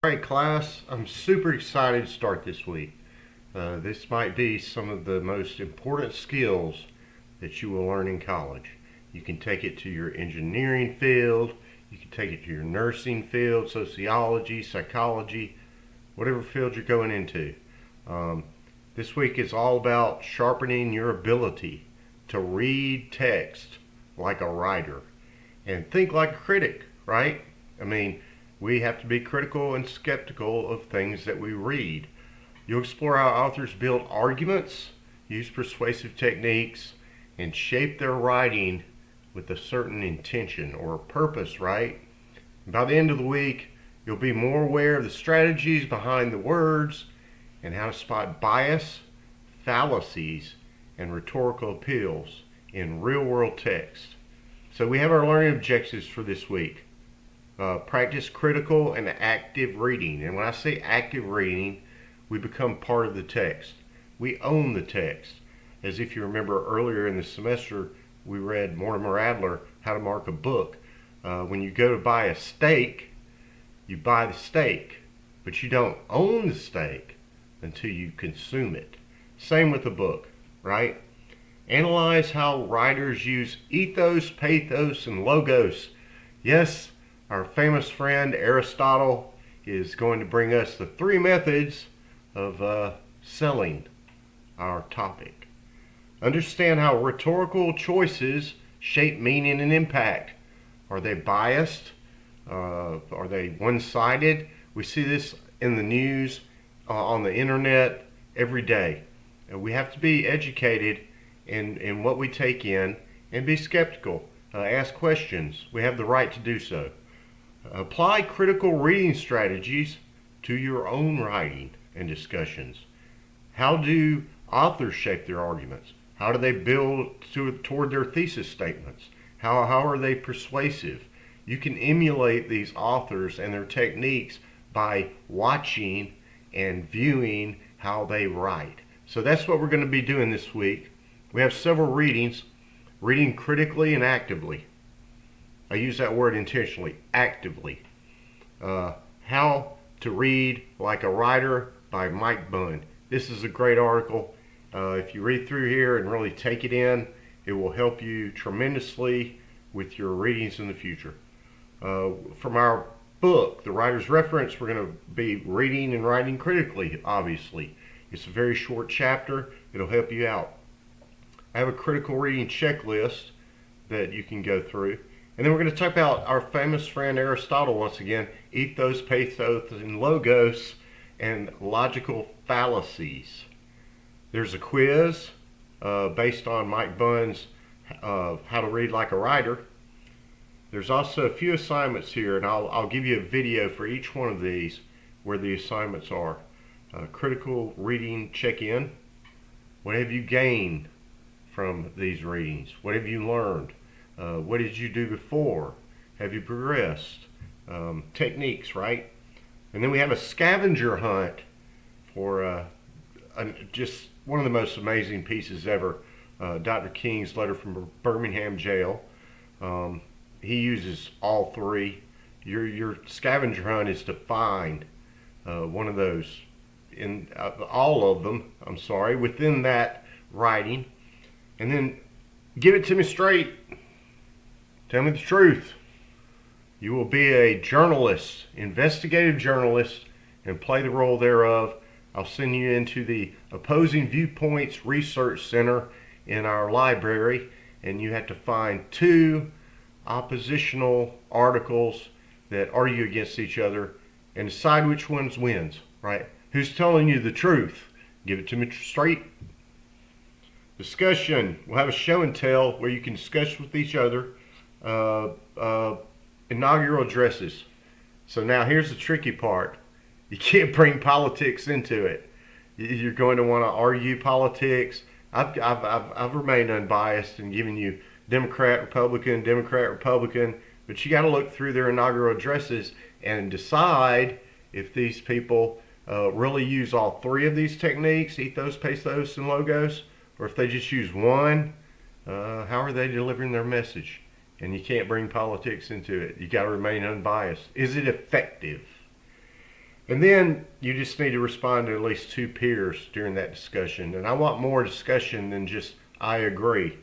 Alright class, I'm super excited to start this week. This might be some of the most important skills that you will learn in college. You can take it to your engineering field, you can take it to your nursing field, sociology, psychology, whatever field you're going into. This week is all about sharpening your ability to read text like a writer and think like a critic, right? I mean, we have to be critical and skeptical of things that we read. You'll explore how authors build arguments, use persuasive techniques, and shape their writing with a certain intention or a purpose, right? By the end of the week, you'll be more aware of the strategies behind the words and how to spot bias, fallacies, and rhetorical appeals in real-world text. So we have our learning objectives for this week. Practice critical and active reading. And when I say active reading, we become part of the text. We own the text. As if you remember earlier in the semester, we read Mortimer Adler, How to Mark a Book. When you go to buy a steak, you buy the steak, but you don't own the steak until you consume it. Same with a book, right? Analyze how writers use ethos, pathos, and logos. Yes, our famous friend Aristotle is going to bring us the 3 methods of selling our topic. Understand how rhetorical choices shape meaning and impact. Are they biased? Are they one-sided? We see this in the news, on the internet, every day. And we have to be educated in what we take in and be skeptical. Ask questions. We have the right to do so. Apply critical reading strategies to your own writing and discussions. How do authors shape their arguments? How do they build toward their thesis statements? How are they persuasive? You can emulate these authors and their techniques by watching and viewing how they write. So that's what we're going to be doing this week. We have several readings, reading critically and actively. I use that word intentionally, actively. How to Read Like a Writer by Mike Bunn. This is a great article. If you read through here and really take it in, it will help you tremendously with your readings in the future. From our book, The Writer's Reference, we're going to be reading and writing critically, obviously. It's a very short chapter. It'll help you out. I have a critical reading checklist that you can go through. And then we're going to talk about our famous friend Aristotle once again, ethos, pathos, and logos, and logical fallacies. There's a quiz based on Mike Bunn's How to Read Like a Writer. There's also a few assignments here, and I'll give you a video for each one of these where the assignments are. Critical reading check-in. What have you gained from these readings? What have you learned? What did you do before? Have you progressed? Techniques, right? And then we have a scavenger hunt for just one of the most amazing pieces ever. Dr. King's letter from Birmingham jail. He uses all 3. Your scavenger hunt is to find one of those, in all of them, I'm sorry, within that writing. And then give it to me straight. Tell me the truth. You will be a journalist, investigative journalist, and play the role thereof. I'll send you into the Opposing Viewpoints Research Center in our library, and you have to find 2 oppositional articles that argue against each other and decide which one wins, right? Who's telling you the truth? Give it to me straight. Discussion. We'll have a show and tell where you can discuss with each other. Inaugural addresses. So now here's the tricky part. You can't bring politics into it. You're going to want to argue politics. I've remained unbiased and given you Democrat, Republican, but you got to look through their inaugural addresses and decide if these people really use all 3 of these techniques, ethos, pathos, and logos, or if they just use one. How are they delivering their message? And you can't bring politics into it. You got to remain unbiased. Is it effective? And then you just need to respond to at least 2 peers during that discussion. And I want more discussion than just "I agree."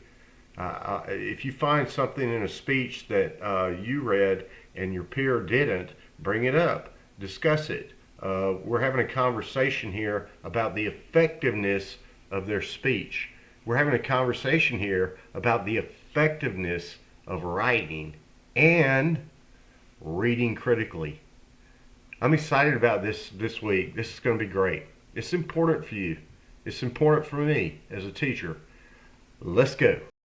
If you find something in a speech that you read and your peer didn't, bring it up, discuss it. We're having a conversation here about the effectiveness of their speech. We're having a conversation here about the effectiveness of writing and reading critically. I'm excited about this week. This is going to be great. It's important for you. It's important for me as a teacher. Let's go.